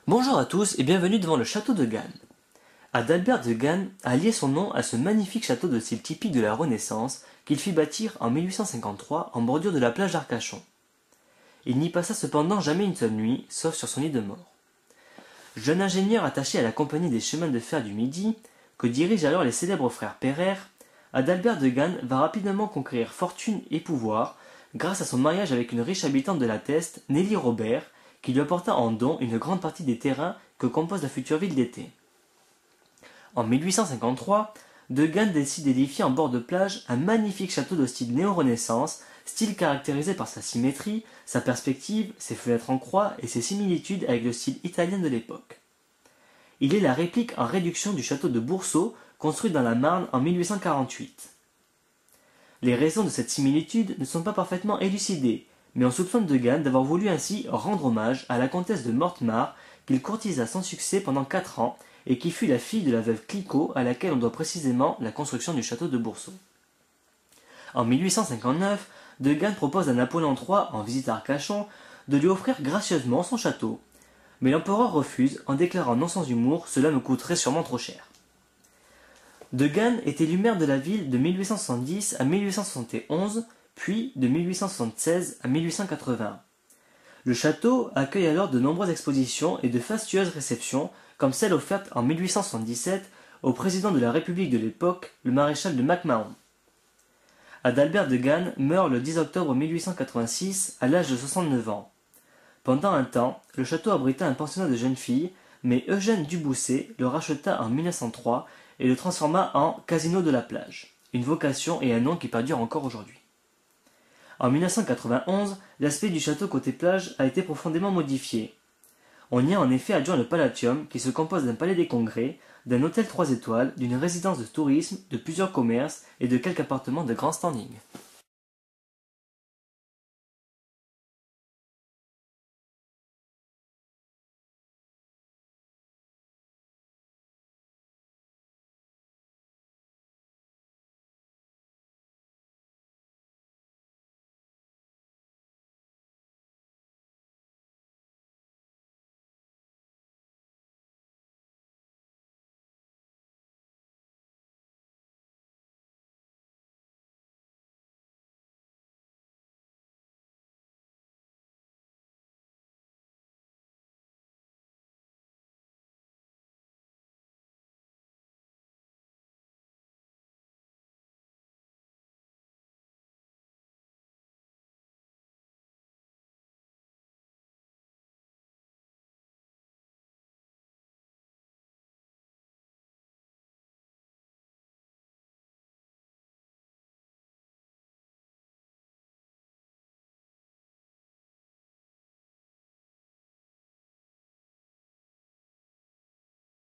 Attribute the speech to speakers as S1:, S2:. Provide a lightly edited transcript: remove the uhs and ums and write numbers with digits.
S1: Bonjour à tous et bienvenue devant le château de Gand. Adalbert de Gand a lié son nom à ce magnifique château de style typique de la Renaissance qu'il fit bâtir en 1853 en bordure de la plage d'Arcachon. Il n'y passa cependant jamais une seule nuit, sauf sur son lit de mort. Jeune ingénieur attaché à la compagnie des chemins de fer du Midi, que dirigent alors les célèbres frères Pereire, Adalbert de Gand va rapidement conquérir fortune et pouvoir grâce à son mariage avec une riche habitante de la Teste, Nelly Robert, qui lui apporta en don une grande partie des terrains que compose la future ville d'été. En 1853, de Gand décide d'édifier en bord de plage un magnifique château de style néo-renaissance, style caractérisé par sa symétrie, sa perspective, ses fenêtres en croix et ses similitudes avec le style italien de l'époque. Il est la réplique en réduction du château de Boursault, construit dans la Marne en 1848. Les raisons de cette similitude ne sont pas parfaitement élucidées, mais on soupçonne de Gand d'avoir voulu ainsi rendre hommage à la comtesse de Mortemart qu'il courtisa sans succès pendant 4 ans et qui fut la fille de la veuve Clicquot à laquelle on doit précisément la construction du château de Boursault. En 1859, de Gand propose à Napoléon III, en visite à Arcachon, de lui offrir gracieusement son château. Mais l'empereur refuse en déclarant non sans humour « cela me coûterait sûrement trop cher ». De Gand est élu maire de la ville de 1870 à 1871, puis de 1876 à 1880. Le château accueille alors de nombreuses expositions et de fastueuses réceptions, comme celle offerte en 1877 au président de la République de l'époque, le maréchal de MacMahon. Adalbert de Gand meurt le 10 octobre 1886 à l'âge de 69 ans. Pendant un temps, le château abrita un pensionnat de jeunes filles, mais Eugène Dubousset le racheta en 1903 et le transforma en Casino de la plage, une vocation et un nom qui perdurent encore aujourd'hui. En 1991, l'aspect du château côté plage a été profondément modifié. On y a en effet adjoint le Palatium qui se compose d'un palais des congrès, d'un hôtel 3 étoiles, d'une résidence de tourisme, de plusieurs commerces et de quelques appartements de grand standing.